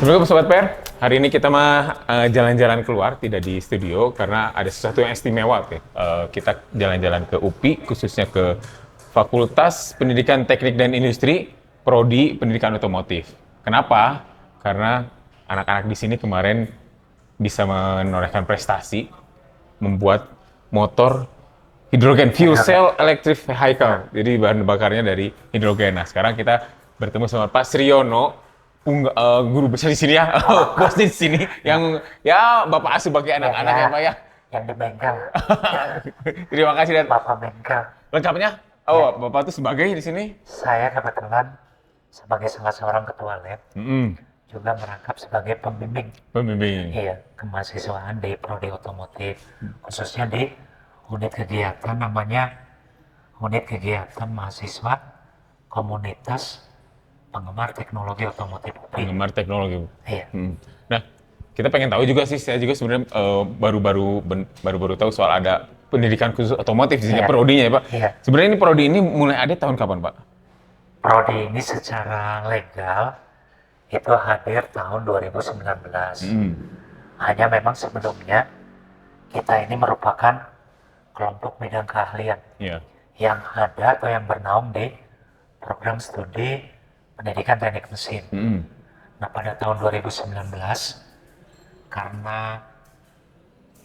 Assalamualaikum Sobat PR. Hari ini kita jalan-jalan keluar, tidak di studio karena ada sesuatu yang istimewa. Kita jalan-jalan ke UPI, khususnya ke Fakultas Pendidikan Teknik dan Industri, Prodi Pendidikan Otomotif. Kenapa? Karena anak-anak di sini kemarin bisa menorehkan prestasi membuat motor hidrogen, fuel cell electric vehicle. Jadi bahan bakarnya dari hidrogen. Nah, sekarang kita bertemu sama Pak Sriono, guru besar di sini ya, bos di sini, yang ya Bapak asuh bagi anak-anak ya Pak ya. Yang di bengkel. Terima kasih dan Bapak bengkel. lengkapnya. Oh, Bapak tuh sebagai di sini. Saya kebetulan sebagai salah seorang ketua lab juga merangkap sebagai pembimbing. Pembimbing. Iya, kemahasiswaan di Prodi Otomotif, khususnya di unit kegiatan namanya Unit Kegiatan Mahasiswa Komunitas Penggemar Teknologi Otomotif UPI. Penggemar teknologi. Iya. Nah, kita pengen tahu juga sih, saya juga sebenarnya baru-baru tahu soal ada pendidikan khusus otomotif di sini, Iya. prodinya ya Pak. Iya. Sebenarnya ini prodi ini mulai ada tahun kapan Pak? Prodi ini secara legal itu hadir tahun 2019. Hanya memang sebelumnya kita ini merupakan kelompok bidang keahlian Iya. yang ada atau yang bernaung di program studi pendidikan teknik mesin. Nah, pada tahun 2019 karena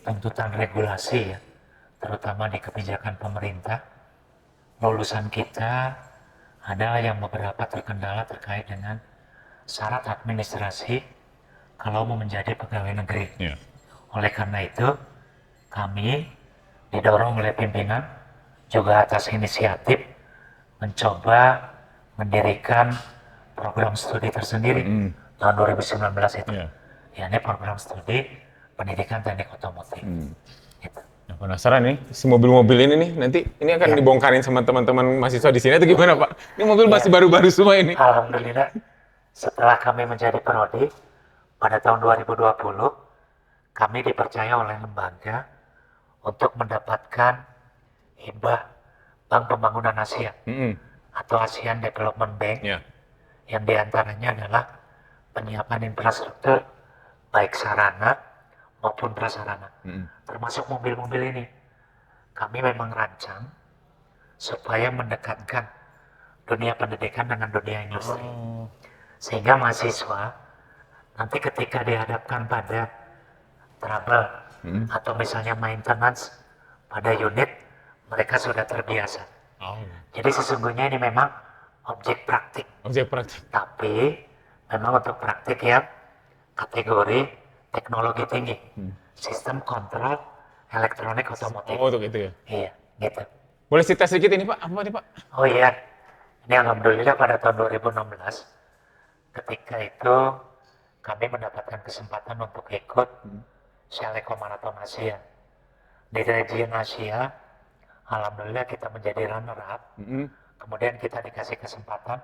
tuntutan regulasi ya, terutama di kebijakan pemerintah, lulusan kita ada yang beberapa terkendala terkait dengan syarat administrasi kalau mau menjadi pegawai negeri. Iya. Oleh karena itu, kami didorong oleh pimpinan juga atas inisiatif mencoba mendirikan program studi tersendiri tahun 2019 itu. Iya. Ya, ini program studi pendidikan teknik otomotif. Gitu. Nah, penasaran nih, si mobil-mobil ini nih, nanti ini akan dibongkarin sama teman-teman mahasiswa di sini atau gimana Pak? Ini mobil masih baru-baru semua ini. Alhamdulillah, setelah kami menjadi prodi pada tahun 2020, kami dipercaya oleh lembaga untuk mendapatkan hibah Bank Pembangunan Asia atau ASEAN Development Bank, Ya. yang diantaranya adalah penyiapan infrastruktur baik sarana maupun prasarana, termasuk mobil-mobil ini. Kami memang rancang supaya mendekatkan dunia pendidikan dengan dunia industri, sehingga mahasiswa nanti ketika dihadapkan pada trouble atau misalnya maintenance pada unit, mereka sudah terbiasa. Jadi sesungguhnya ini memang objek praktik, Objek praktik. tapi memang untuk praktik yang kategori teknologi tinggi, sistem kontrol elektronik otomotif. Oh, untuk itu ya. Iya, gitu. Boleh cerita sedikit ini Pak, apa nih Pak? Oh iya, ini alhamdulillah pada tahun 2016, ketika itu kami mendapatkan kesempatan untuk ikut Shaleco Marathon Asia. Di region Asia, alhamdulillah kita menjadi runner-up. Kemudian kita dikasih kesempatan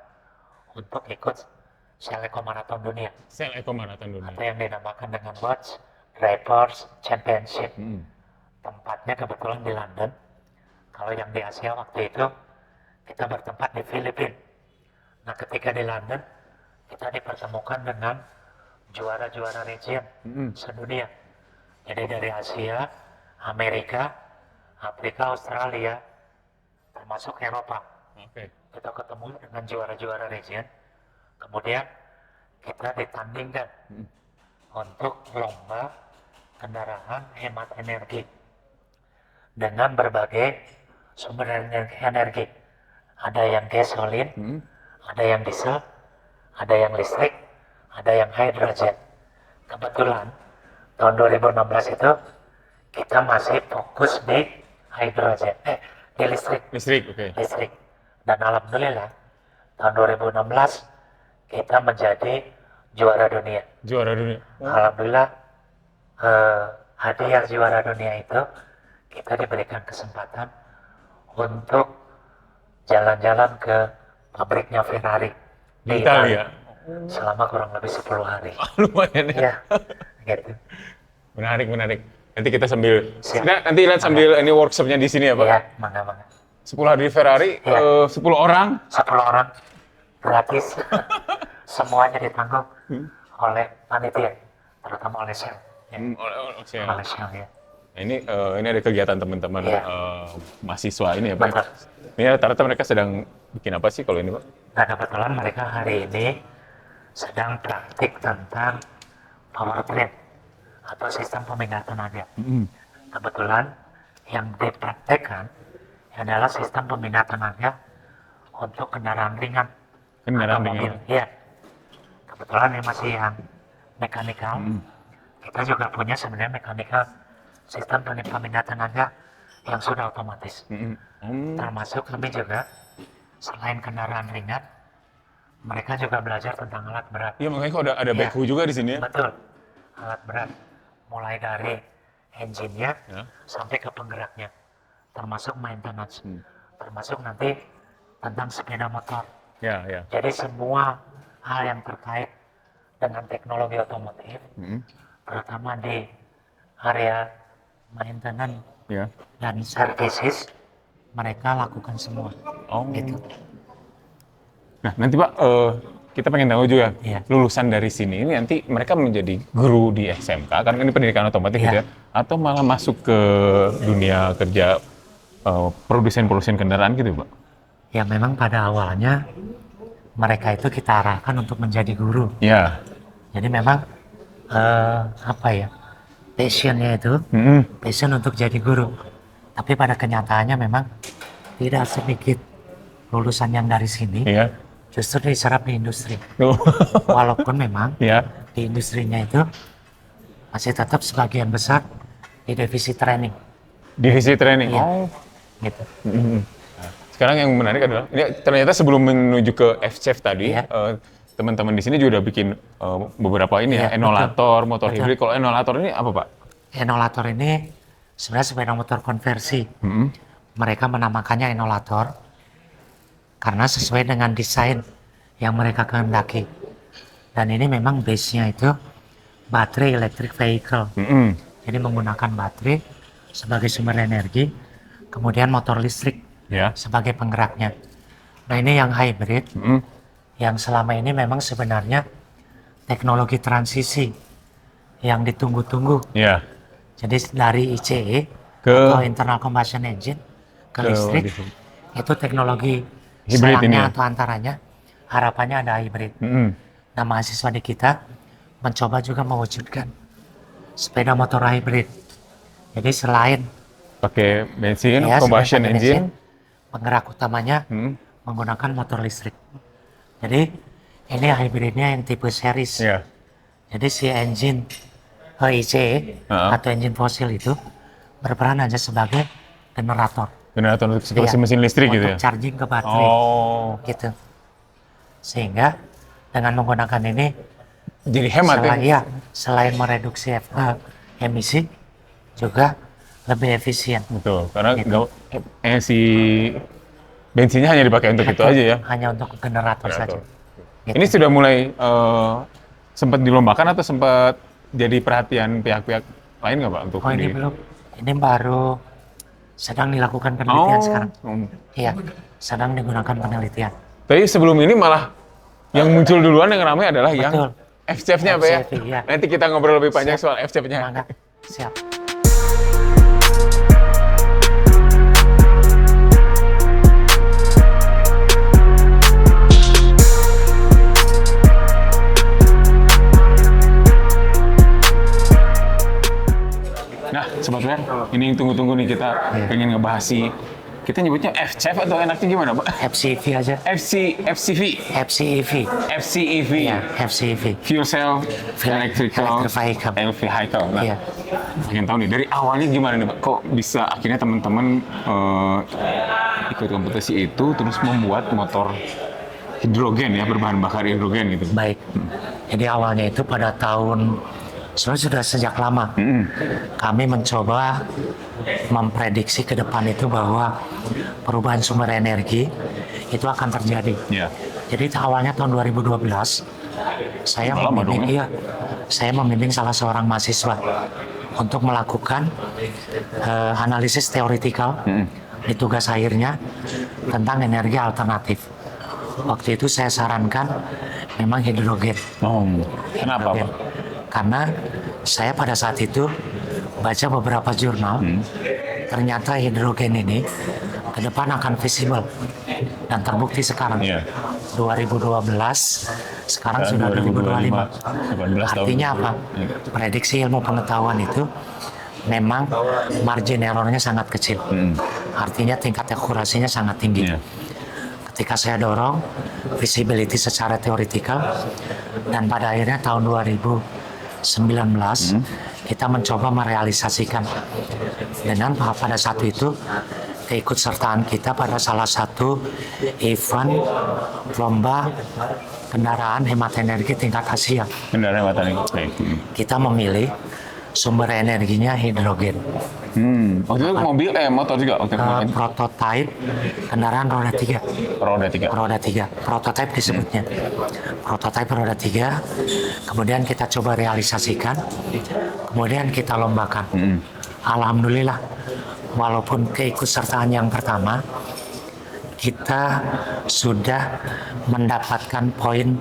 untuk ikut Shaleco Marathon Dunia, Shaleco Marathon Dunia. atau yang dinamakan dengan World Drivers Championship. Tempatnya kebetulan di London. Kalau yang di Asia waktu itu kita bertempat di Filipina. Nah, ketika di London kita dipertemukan dengan juara-juara region sedunia. Jadi dari Asia, Amerika, Afrika, Australia, termasuk Eropa. Oke. Kita ketemu dengan juara-juara region. Kemudian kita ditandingkan untuk lomba kendaraan hemat energi dengan berbagai sumber energi. Ada yang gasolin, ada yang diesel, ada yang listrik, ada yang hydrogen. Kebetulan tahun 2016 itu kita masih fokus di hydrogen, di listrik. Listrik, oke. Listrik. Dan alhamdulillah tahun 2016 kita menjadi juara dunia. Juara dunia. Alhamdulillah hadiah juara dunia itu kita diberikan kesempatan untuk jalan-jalan ke pabriknya Ferrari Di Italia. selama kurang lebih 10 hari. Lumayan ya. Ya, gitu. Menarik. Nanti kita sambil, Siap. kita nanti lihat sambil ini workshopnya di sini ya Pak. Ya, mangga-mangga. 10 hari di Ferrari, Iya. 10 orang. 10 orang gratis, semuanya ditanggung oleh panitia, terutama oleh Shell. Ya. Oke. Oleh Shell ya. Nah, ini ada kegiatan teman-teman Iya. mahasiswa ini ya Pak. Betul. Ini rata-rata mereka sedang bikin apa sih kalau ini Pak? Nah kebetulan mereka hari ini sedang praktik tentang powertrain atau sistem pemindah tenaga. Kebetulan yang dipraktekkan adalah sistem pemindah tenaga untuk kendaraan ringan Kendaraan atau ringan. mobil. Ya, kebetulan ini masih yang mekanikal. Kita juga punya sebenarnya mekanikal sistem pemindah tenaga yang sudah otomatis. Termasuk kami juga selain kendaraan ringan, mereka juga belajar tentang alat berat. Iya makanya kok ada Iya. backhoe juga di sini ya. Betul, alat berat. Mulai dari engine-nya Ya. sampai ke penggeraknya, termasuk maintenance, termasuk nanti tentang sepeda motor. Ya, ya. Jadi semua hal yang terkait dengan teknologi otomotif, terutama di area maintenance Ya. dan services, mereka lakukan semua. Oh. Gitu. Nah, nanti Pak, kita pengen tahu juga, Iya. lulusan dari sini ini nanti mereka menjadi guru di SMK, karena ini pendidikan otomotif Iya. gitu ya, atau malah masuk ke dunia kerja produsen kendaraan gitu Pak? Ya memang pada awalnya mereka itu kita arahkan untuk menjadi guru. Ya. Jadi memang apa ya, passionnya itu passion untuk jadi guru. Tapi pada kenyataannya memang tidak sedikit lulusan yang dari sini Iya. justru diserap di industri. Tuh. Walaupun memang Ya. di industrinya itu masih tetap sebagian besar di divisi training. Divisi training. Iya. Oh. Gitu. Sekarang yang menarik adalah, ini ternyata sebelum menuju ke FCEF tadi, Iya. teman-teman di sini juga udah bikin beberapa ini ya, Iya, enolator, motor Betul. hibrid. Kalau enolator ini apa Pak? Enolator ini sebenarnya sepeda motor konversi. Mereka menamakannya enolator karena sesuai dengan desain yang mereka kehendaki. Dan ini memang base-nya itu baterai electric vehicle. Jadi menggunakan baterai sebagai sumber energi, kemudian motor listrik Ya. sebagai penggeraknya. Nah ini yang hybrid, yang selama ini memang sebenarnya teknologi transisi yang ditunggu-tunggu. Ya. Jadi dari ICE Ke atau internal combustion engine ke listrik, listrik. itu teknologi Hybrid ini selangnya ya? atau antaranya harapannya ada hybrid. Nah mahasiswa di kita mencoba juga mewujudkan sepeda motor hybrid. Jadi selain Pakai bensin, ya, combustion selain engine. bensin, penggerak utamanya menggunakan motor listrik. Jadi ini hybridnya yang tipe series. Ya. Jadi si engine ICE atau engine fosil itu berperan hanya sebagai generator. Generator untuk Iya, mesin listrik gitu ya? untuk charging ke baterai. Oh. Gitu. Sehingga dengan menggunakan ini Jadi hemat ya? selain mereduksi emisi juga lebih efisien. Betul, karena Gitu. si bensinnya hanya dipakai untuk itu Betul, aja ya? hanya untuk generator saja. Gitu. Ini sudah mulai sempat dilombakan atau sempat jadi perhatian pihak-pihak lain nggak Pak? Untuk Oh ini belum, ini baru sedang dilakukan penelitian sekarang. Iya, sedang digunakan penelitian. Tapi sebelum ini malah yang muncul duluan yang ramai adalah Betul. yang FCEF-nya Pak ya? FCEF, iya. Nanti kita ngobrol lebih panjang Siap. soal FCEF-nya. Mangga, siap. Nah, Sobat Ler, ini yang tunggu-tunggu nih kita pengen ngebahas si, kita nyebutnya FCEF atau enaknya gimana Pak? FCEV aja. FCEV, FCEV. FCEV, Iya, FCEV. Fuel Cell Electrical Electric Vehicle. Nah, Iya. pengen tahu nih dari awalnya gimana nih Pak? Kok bisa akhirnya teman-teman ikut kompetisi itu terus membuat motor hidrogen ya, berbahan bakar hidrogen gitu? Baik. Jadi awalnya itu pada tahun sebenarnya sudah sejak lama kami mencoba memprediksi ke depan itu bahwa perubahan sumber energi itu akan terjadi. Ya. Jadi awalnya tahun 2012 saya Udah lama dong, membimbing, iya, saya membimbing salah seorang mahasiswa untuk melakukan analisis teoritikal di tugas akhirnya tentang energi alternatif. Waktu itu saya sarankan memang hidrogen. Oh, kenapa Hidrogen. Pak? Karena saya pada saat itu baca beberapa jurnal, ternyata hidrogen ini ke depan akan visible dan terbukti sekarang. Iya. 2012, sekarang sudah 2025. 2025. 18 tahun. Artinya apa? Prediksi ilmu pengetahuan itu memang margin errornya sangat kecil. Artinya tingkat akurasinya sangat tinggi. Iya. Ketika saya dorong visibility secara teoretikal, dan pada akhirnya tahun 2019 kita mencoba merealisasikan dengan pada saat itu keikutsertaan kita pada salah satu event lomba kendaraan hemat energi tingkat Asia. Kendaraan matahari. Baik. Kita memilih sumber energinya hidrogen. Waktu itu mobil, motor juga waktu kemarin. Prototipe kendaraan roda 3. Roda 3. Roda 3, prototipe disebutnya. Prototipe roda 3, kemudian kita coba realisasikan, kemudian kita lombakan. Alhamdulillah, walaupun keikutsertaan yang pertama, kita sudah mendapatkan poin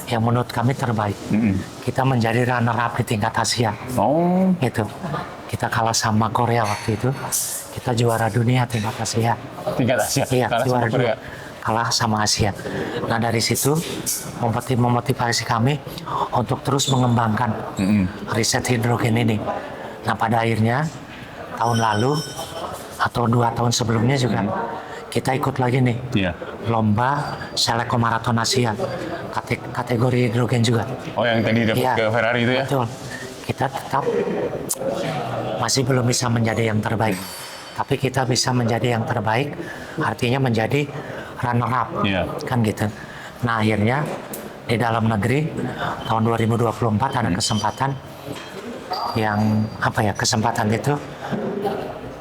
yang menurut kami terbaik. Kita menjadi runner-up di tingkat Asia. Oh, Gitu. Kita kalah sama Korea waktu itu. Kita juara dunia tingkat Asia. tingkat Asia. Iya, Kalah juara sama Korea. dua. Kalah sama Asia. Nah dari situ memotivasi kami untuk terus mengembangkan riset hidrogen ini. Nah pada akhirnya tahun lalu atau 2 tahun sebelumnya juga kita ikut lagi nih Iya. lomba Seleco Marathon Asia kategori hidrogen juga. Oh, yang tadi dapat Iya, ke Ferrari itu ya? Betul. Kita tetap masih belum bisa menjadi yang terbaik. Tapi kita bisa menjadi yang terbaik, artinya menjadi runner-up. Iya. Kan gitu. Nah akhirnya di dalam negeri tahun 2024 ada kesempatan yang kesempatan itu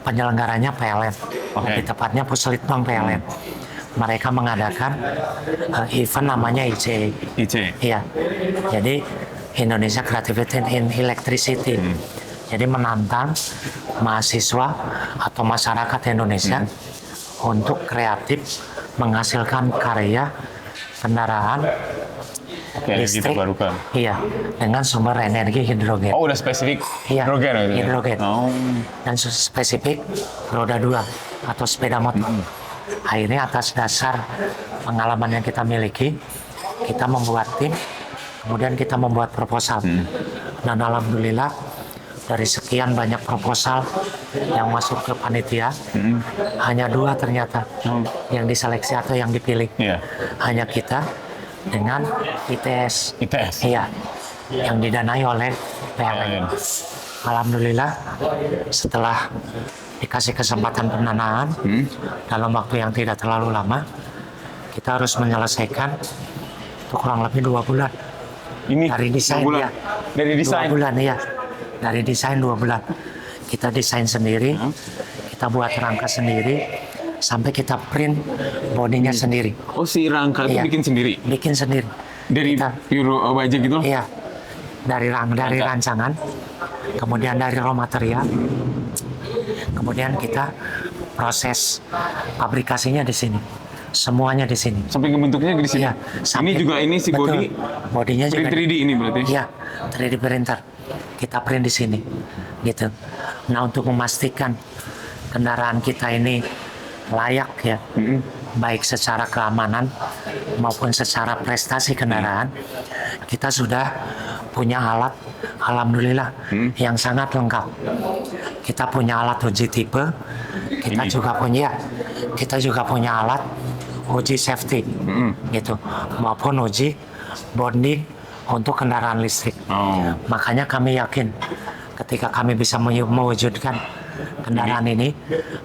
penyelenggaranya PLN. Oke. Lebih tepatnya Puslitbang PLN. Mereka mengadakan event namanya ICE. IC. Iya, jadi Indonesia Creativity in Electricity. Jadi menantang mahasiswa atau masyarakat Indonesia untuk kreatif menghasilkan karya kendaraan Energi listrik. terbarukan. Iya, dengan sumber energi hidrogen. Oh, udah spesifik Iya, hidrogen itu ya? hidrogen. Oh. Dan spesifik roda 2 atau sepeda motor. Akhirnya atas dasar pengalaman yang kita miliki, kita membuat tim, kemudian kita membuat proposal. Dan alhamdulillah dari sekian banyak proposal yang masuk ke panitia, hanya 2 ternyata yang diseleksi atau yang dipilih. Iya. Hanya kita dengan ITS. ITS. Iya, yang didanai oleh PLN. Alhamdulillah setelah dikasih kesempatan pendanaan dalam waktu yang tidak terlalu lama, kita harus menyelesaikan itu kurang lebih 2 bulan Ini dari desain 2 bulan. ya. Dari desain. 2 bulan ya. Dari desain 2 bulan. Kita desain sendiri, kita buat rangka sendiri, sampai kita print bodinya sendiri. Oh, si rangka itu Iya. bikin sendiri? Bikin sendiri. Dari Kita- Euro baja gitu? Iya, dari rancangan, kemudian dari raw material, kemudian kita proses pabrikasinya di sini, semuanya di sini. Sampai ngebentuknya di sini? Iya, Ini sampai- juga ini si betul. body Bodinya print juga 3D ini berarti? Iya, 3D printer. Kita print di sini, gitu. Nah, untuk memastikan kendaraan kita ini layak ya, baik secara keamanan maupun secara prestasi kendaraan, kita sudah punya alat, alhamdulillah, yang sangat lengkap. Kita punya alat uji tipe, kita juga punya alat uji safety, gitu, maupun uji bonding untuk kendaraan listrik. Oh. Makanya kami yakin ketika kami bisa mewujudkan kendaraan ini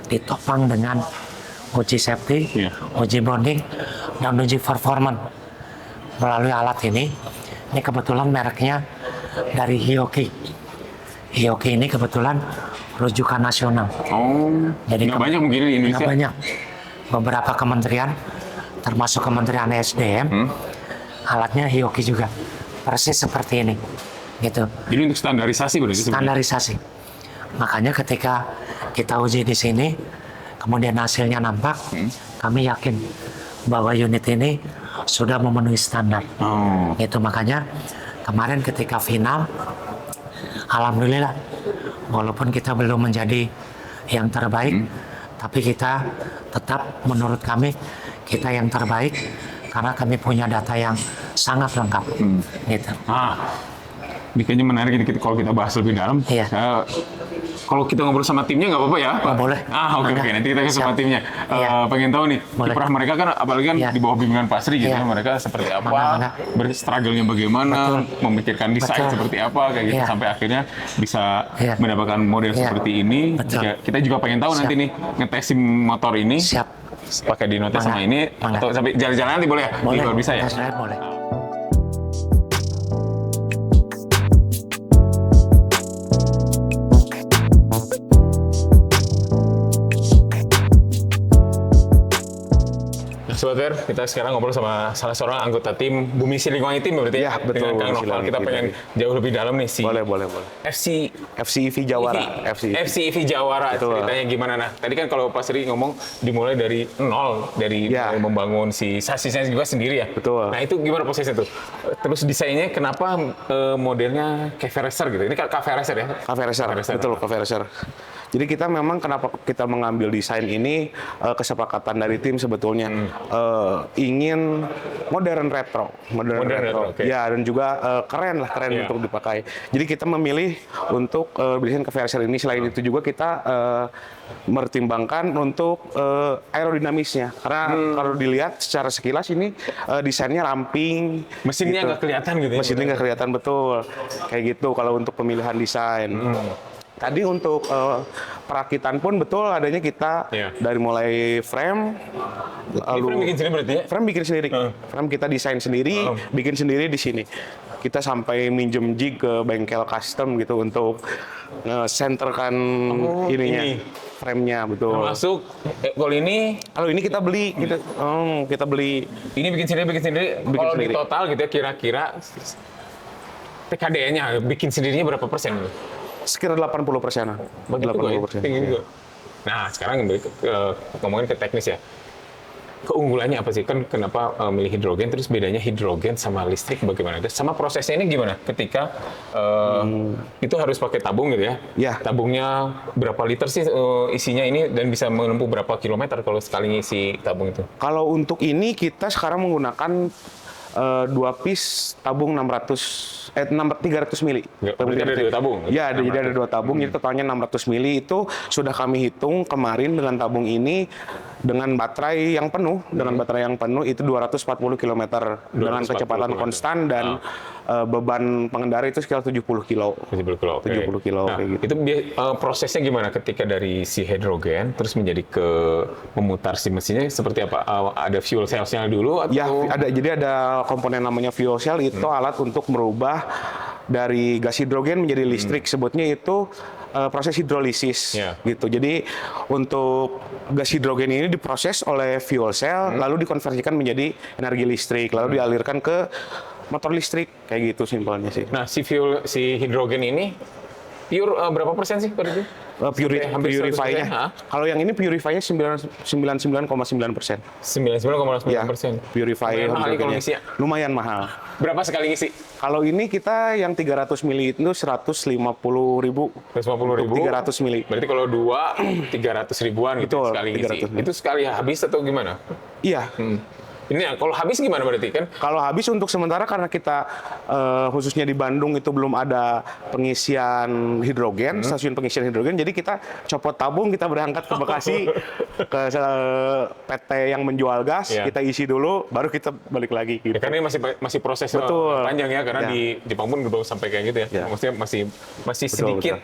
ditopang dengan uji safety, Iya. uji bonding, dan uji performance melalui alat ini. Ini kebetulan mereknya dari Hioki. Hioki ini kebetulan rujukan nasional. Oh. Jadi Nggak banyak mungkin di nggak Indonesia? banyak. Beberapa kementerian, termasuk Kementerian SDM, alatnya Hioki juga. Persis seperti ini, gitu. Jadi untuk standarisasi berarti sebenarnya? Standarisasi. Makanya ketika kita uji di sini, kemudian hasilnya nampak, kami yakin bahwa unit ini sudah memenuhi standar. Oh. Itu makanya kemarin ketika final, alhamdulillah, walaupun kita belum menjadi yang terbaik, tapi kita tetap menurut kami kita yang terbaik karena kami punya data yang sangat lengkap. Gitu. Ini kayaknya menarik ini kalau kita bahas lebih dalam. Iya. Kalau kita ngobrol sama timnya nggak apa-apa ya, Pak? Boleh. Oke. Nanti kita sama Siap. timnya. Iya. Pengen tahu nih, Boleh. kiprah mereka kan, apalagi kan Iya. di bawah bimbingan Pak Sri gitu, Iya. mereka seperti apa, Mana. berstruggle-nya bagaimana, Betul. memikirkan desain Betul. seperti apa, kayak gitu, Iya. sampai akhirnya bisa Iya. mendapatkan model Iya. seperti ini. Betul. Kita juga pengen tahu nanti Siap. nih, ngetesin motor ini, Siap. pakai Dinotes sama Mana. ini, Mana. atau sampai jalan-jalan nanti boleh ya? Boleh. Kalau bisa ya? Saya boleh. Sobat Fair, kita sekarang ngobrol sama salah seorang anggota tim Bumi Siliwangi Tim berarti Ya, betul, dengan Kang Bumi Noval. Siliwangi Kita Tim. pengen jauh lebih dalam nih si Boleh. FC FCEV Jawara. FCEV Jawara. Betul. Ceritanya gimana? Nah, tadi kan kalau Pak Sri ngomong dimulai dari nol, dari Ya. mulai membangun si sasisnya juga sendiri ya. Betul. Nah, itu gimana prosesnya tuh? Terus desainnya kenapa modelnya cafe racer gitu? Ini cafe racer ya? Cafe Racer, betul, Cafe Racer. Jadi kita memang kenapa kita mengambil desain ini, kesepakatan dari tim sebetulnya ingin modern retro, Modern retro, oke. ya, dan juga keren Iya. untuk dipakai. Jadi kita memilih untuk desain Cafe Racer ini. Selain itu juga kita mempertimbangkan untuk aerodinamisnya, karena kalau dilihat secara sekilas ini desainnya ramping, Mesinnya gitu. nggak kelihatan gitu ya? Mesinnya nggak kelihatan, betul. Kayak gitu kalau untuk pemilihan desain. Tadi untuk perakitan pun betul adanya kita Iya. dari mulai frame, Ini lalu frame bikin sendiri berarti ya? frame bikin sendiri, frame kita desain sendiri, bikin sendiri di sini. Kita sampai minjem jig ke bengkel custom gitu untuk nge-centerkan ininya, ini. frame-nya, betul. Masuk, kalau ini Kalau ini kita beli, kita beli. ini bikin sendiri. Kalau di sendiri. total gitu ya, kira-kira TKD-nya bikin sendirinya berapa persen? Gitu? Sekitar 80%. Begitu kok ya? Tinggi juga. Nah, sekarang kembali ngomongin ke teknis ya. Keunggulannya apa sih? Kan kenapa milih hidrogen, terus bedanya hidrogen sama listrik bagaimana? Terus sama prosesnya ini gimana? Ketika itu harus pakai tabung gitu ya? Ya. Tabungnya berapa liter sih isinya ini dan bisa menempuh berapa kilometer kalau sekali ngisi tabung itu? Kalau untuk ini kita sekarang menggunakan 2 piece tabung 300 mili. Ya, berarti ada 2 tabung? Ya, jadi ada 2 tabung, jadi totalnya 600 mili. Itu sudah kami hitung kemarin dengan tabung ini dengan baterai yang penuh, itu 240 km dengan 240 kecepatan kilometer. konstan dan beban pengendara itu sekitar 70 kilo. 70 kilo. oke. 70 kilo, Nah, kayak gitu. itu prosesnya gimana ketika dari si hidrogen terus menjadi ke memutar si mesinnya seperti apa? Ada fuel cell-nya dulu atau? Ya, jadi ada komponen namanya fuel cell, itu alat untuk merubah dari gas hidrogen menjadi listrik. Sebutnya itu proses hidrolisis, Ya. gitu. Jadi untuk gas hidrogen ini diproses oleh fuel cell, lalu dikonversikan menjadi energi listrik, lalu dialirkan ke motor listrik, kayak gitu simpelnya sih. Nah, si hidrogen ini pure berapa persen sih pada itu? Hampir 100%, Purify-nya. ha? Kalau yang ini purify-nya 99,9%. 99,9%. Purify Lumayan mahal nih kalau hidrogennya. ngisi ya? Lumayan mahal. Berapa sekali ngisi? Kalau ini kita yang 300 mili itu 150.000. 150.000. 300 mili. Berarti kalau 2, 300 ribuan gitu Betul, sekali ngisi. 300 mili. Itu sekali habis atau gimana? Iya. Ini kalau habis gimana berarti kan? Kalau habis untuk sementara karena kita khususnya di Bandung itu belum ada pengisian hidrogen, stasiun pengisian hidrogen, jadi kita copot tabung, kita berangkat ke Bekasi ke PT yang menjual gas, Iya. kita isi dulu, baru kita balik lagi. Gitu. Ya, karena ini masih proses Betul. panjang ya, karena Ya. di Jepang pun belum sampai kayak gitu ya. Ya. Maksudnya masih Betul, sedikit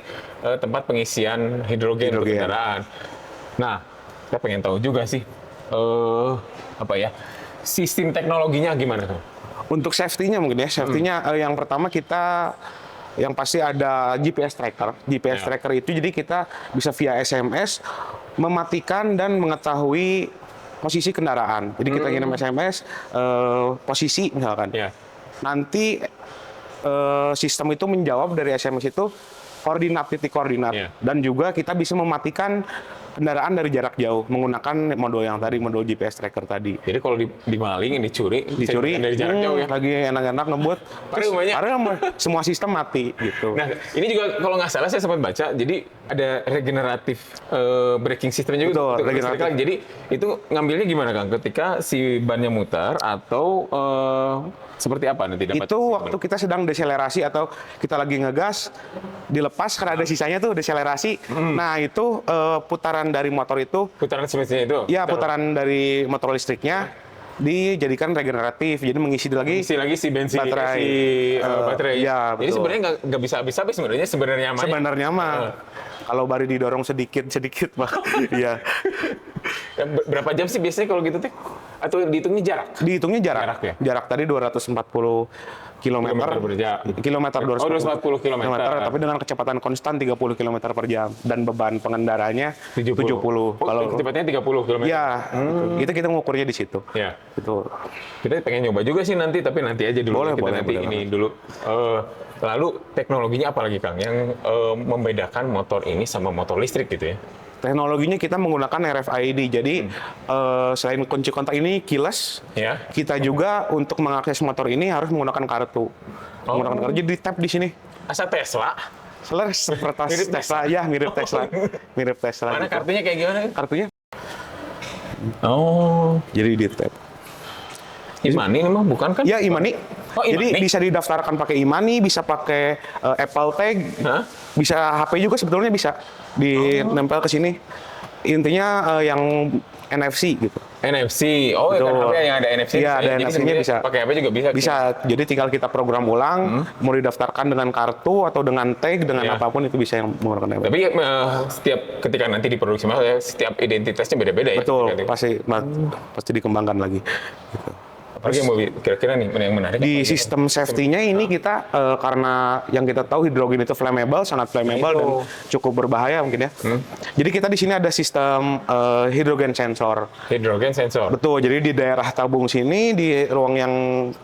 tempat pengisian hidrogen untuk Hidrogen. kendaraan. Nah, kita pengen tahu juga sih, apa ya, sistem teknologinya gimana tuh? Untuk safety-nya mungkin ya, safety-nya yang pertama kita yang pasti ada GPS tracker. GPS Ya. tracker itu jadi kita bisa via SMS mematikan dan mengetahui posisi kendaraan. Jadi kita ngirim SMS posisi misalkan. Ya. Nanti sistem itu menjawab dari SMS itu koordinat, titik koordinat. Iya. Dan juga kita bisa mematikan kendaraan dari jarak jauh menggunakan modul yang tadi, modul GPS tracker tadi. Jadi kalau dimaling, dicuri Dicuri dari jarak jauh ya. lagi enak-enak ngebut, terus banyak. semua sistem mati gitu. Nah, ini juga kalau nggak salah saya sempat baca, jadi ada regeneratif braking system juga Betul, untuk regeneratif. listrik. Jadi itu ngambilnya gimana Kang? Ketika si bannya mutar atau seperti apa nanti dapat? Itu waktu kita sedang deselerasi atau kita lagi ngegas, dilepas karena ada sisanya tuh deselerasi. Nah itu putaran dari motor itu, Putaran semestinya itu? ya putaran dari motor listriknya dijadikan regeneratif, jadi mengisi lagi Isi lagi si bensin, baterai. baterai. Iya, Jadi betul. sebenarnya nggak bisa habis-habis sebenarnya mah. Sebenarnya mah kalau baru didorong sedikit Pak. Iya. Berapa jam sih biasanya kalau gitu teh? Atau dihitungnya jarak? Dihitungnya jarak. Jarak ya? Jarak tadi 240 Kilometer per jam. Kilometer Oh, 240 kilometer. tapi dengan kecepatan konstan 30 km per jam dan beban pengendaranya 70. Oh, Kalau kecepatannya 30 km. ya, itu kita ngukurnya di situ. Ya. Itu. Kita pengen nyoba juga sih nanti, tapi nanti aja dulu. Boleh, Kita boleh, nanti boleh ini dulu. Lalu teknologinya apa lagi Kang yang membedakan motor ini sama motor listrik gitu ya? Teknologinya kita menggunakan RFID. Jadi selain kunci kontak ini keyless, Ya. kita juga untuk mengakses motor ini harus menggunakan kartu. Menggunakan kartu. Jadi di tap di sini. Asa Tesla. Seperti Mirip Tesla, ya mirip Tesla. Mirip Tesla. Mana gitu. kartunya kayak gimana? Kartunya Oh. jadi di tap. Imani ini mah bukan kan? Ya Imani. Oh, Jadi Imani? bisa didaftarkan pakai Imani, bisa pakai Apple Tag, Hah? bisa HP juga sebetulnya bisa dinempel ke sini. Intinya yang NFC gitu. NFC. Oh, kan Betul. HP yang ada NFC. Iya, ada Jadi NFC-nya sebenarnya bisa. Pakai apa juga bisa. Bisa. Jadi tinggal kita program ulang, mau didaftarkan dengan kartu atau dengan tag, dengan Iya. apapun itu bisa yang menggunakan NFC. Tapi setiap ketika nanti diproduksi maksudnya setiap identitasnya beda-beda ya. Betul, Ganti. pasti dikembangkan lagi. Gitu. Apalagi yang mau kira-kira nih yang menarik? Di apa? sistem safety-nya ini kita karena yang kita tahu hidrogen itu flammable, sangat flammable dan cukup berbahaya mungkin ya. Jadi kita di sini ada sistem hidrogen sensor. Hidrogen sensor. Betul. Jadi di daerah tabung sini di ruang yang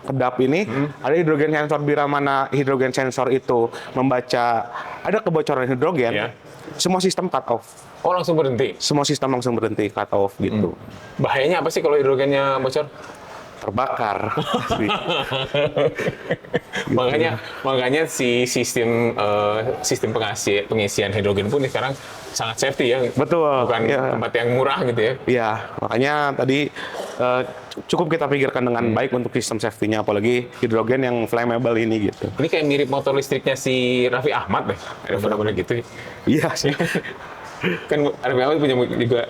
kedap ini ada hidrogen sensor. Bila mana hidrogen sensor itu membaca ada kebocoran hidrogen, Ya. semua sistem cut off. Oh, langsung berhenti. Semua sistem langsung berhenti cut off gitu. Bahayanya apa sih kalau hidrogennya bocor? Terbakar. makanya si sistem pengisian hidrogen pun sekarang sangat safety ya. Betul. Bukan Ya. tempat yang murah gitu ya. Iya, makanya tadi cukup kita pikirkan dengan baik untuk sistem safety-nya, apalagi hidrogen yang flammable ini gitu. Ini kayak mirip motor listriknya si Raffi Ahmad deh. Ada benar-benar gitu. Iya sih. Kan Raffi Ahmad punya juga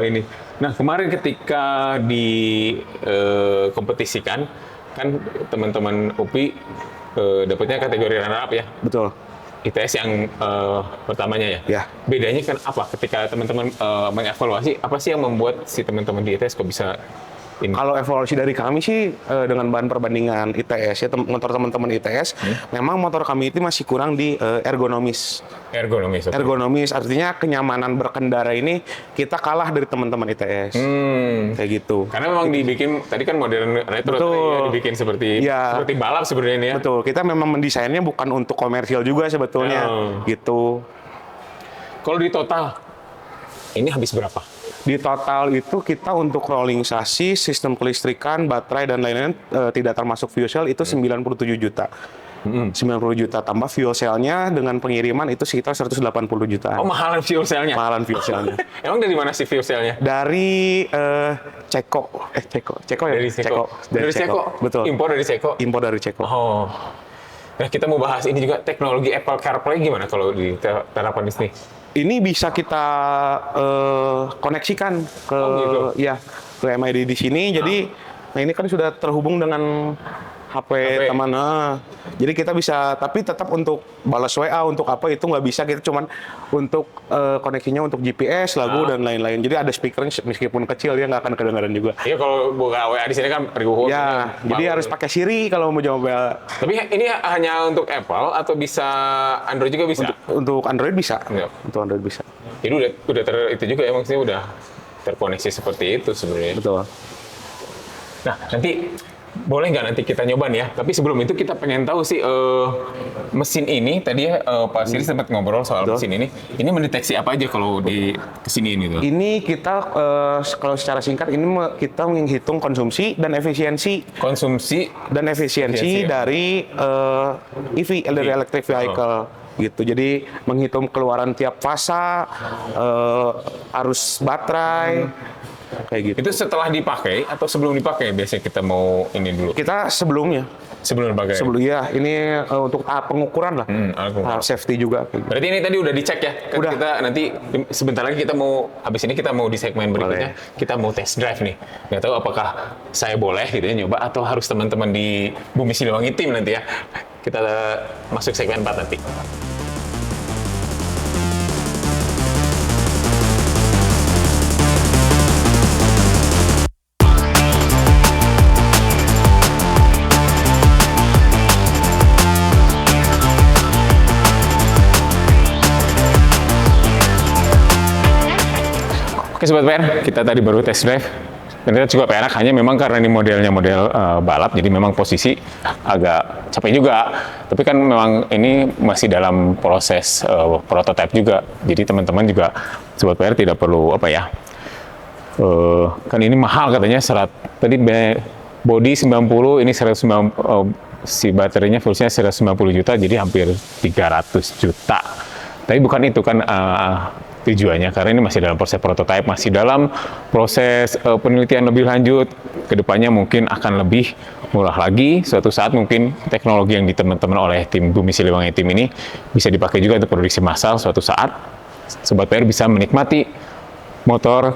ini. Nah, kemarin ketika dikompetisikan, kan teman-teman UPI dapatnya kategori runner-up ya. Betul. ITS yang pertamanya ya. Ya. Bedanya kan apa ketika teman-teman mengevaluasi, apa sih yang membuat si teman-teman di ITS kok bisa ini? Kalau evaluasi dari kami sih dengan bahan perbandingan ITS ya, motor teman-teman ITS, memang motor kami itu masih kurang di ergonomis. Ergonomis. oke. Ergonomis artinya kenyamanan berkendara ini kita kalah dari teman-teman ITS. Kayak gitu. Karena memang dibikin, tadi kan modern retro, Betul. tadi ya, dibikin seperti Iya. balap sebenarnya ini ya. Betul, kita memang mendesainnya bukan untuk komersial juga sebetulnya. Oh. Gitu. Kalau di total, ini habis berapa? Di total itu kita untuk rolling chassis, sistem kelistrikan, baterai dan lain-lain tidak termasuk fuel cell itu 97 juta. 90 juta tambah fuel cell-nya dengan pengiriman itu sekitar 180 jutaan. Oh, mahalan fuel cell-nya. Mahalan fuel cell-nya. Emang dari mana sih fuel cell-nya? Dari Ceko ya? Dari Ceko. Dari Ceko? Betul. Impor dari Ceko? Impor dari Ceko. Oh. Nah, kita mau bahas ini juga, teknologi Apple CarPlay gimana kalau diterapkan di sini? Ini bisa kita koneksikan ke gitu. ya ke MID di sini. Jadi nah ini kan sudah terhubung dengan HP teman. Jadi kita bisa, tapi tetap untuk balas WA untuk apa itu nggak bisa. Kita cuman untuk koneksinya untuk GPS, lagu dan lain-lain. Jadi ada speakernya meskipun kecil dia nggak akan kedengaran juga. Iya, kalau buka WA di sini kan riuh. Ya, jadi harus pakai Siri kalau mau jawab. Tapi ini hanya untuk Apple atau bisa Android juga bisa? Untuk Android bisa. Iya. Untuk Android bisa. Jadi udah itu juga ya, maksudnya udah terkoneksi seperti itu sebenarnya. Betul. Nah, nanti boleh nggak nanti kita nyoba nih ya? Tapi sebelum itu kita pengen tahu sih mesin ini tadi ya Pak Siri sempat ngobrol soal Betul. mesin ini. Ini mendeteksi apa aja kalau di kesini ini tuh? Ini kita kalau secara singkat ini kita menghitung konsumsi dan efisiensi Konsumsi Efisiensi, ya. dari EV, dari electric vehicle. Gitu. Jadi menghitung keluaran tiap fasa, arus baterai, kayak gitu. itu setelah dipakai atau sebelum dipakai biasanya kita mau ini dulu Kita sebelumnya, sebelum dipakai. ya ini untuk tahap pengukuran lah, Aku- tahap safety juga. Kayak gitu. Berarti ini tadi udah dicek ya? Kan Udah. kita nanti sebentar lagi kita mau, habis ini kita mau di segmen berikutnya, kita mau test drive nih. Nggak tahu apakah saya boleh gitu ya nyoba atau harus teman-teman di Bumi Siliwangi tim nanti ya. Kita masuk segmen 4 nanti. Oke Sobat PR, kita tadi baru test drive. Ternyata cukup enak, hanya memang karena ini modelnya model balap, jadi memang posisi agak capek juga. Tapi kan memang ini masih dalam proses prototype juga. Jadi teman-teman juga Sobat PR tidak perlu apa ya, kan ini mahal katanya tadi body 90, ini 190, si baterainya fullnya 190 juta, jadi hampir 300 juta. Tapi bukan itu kan tujuannya, karena ini masih dalam proses prototype, masih dalam proses penelitian lebih lanjut. Kedepannya mungkin akan lebih murah lagi. Suatu saat mungkin teknologi yang teman-teman oleh tim Bumi Siliwangi tim ini bisa dipakai juga untuk produksi massal. Suatu saat Sobat PR bisa menikmati motor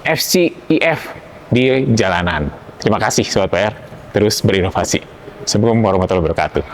FCEF di jalanan. Terima kasih Sobat PR, terus berinovasi. Assalamualaikum warahmatullahi wabarakatuh.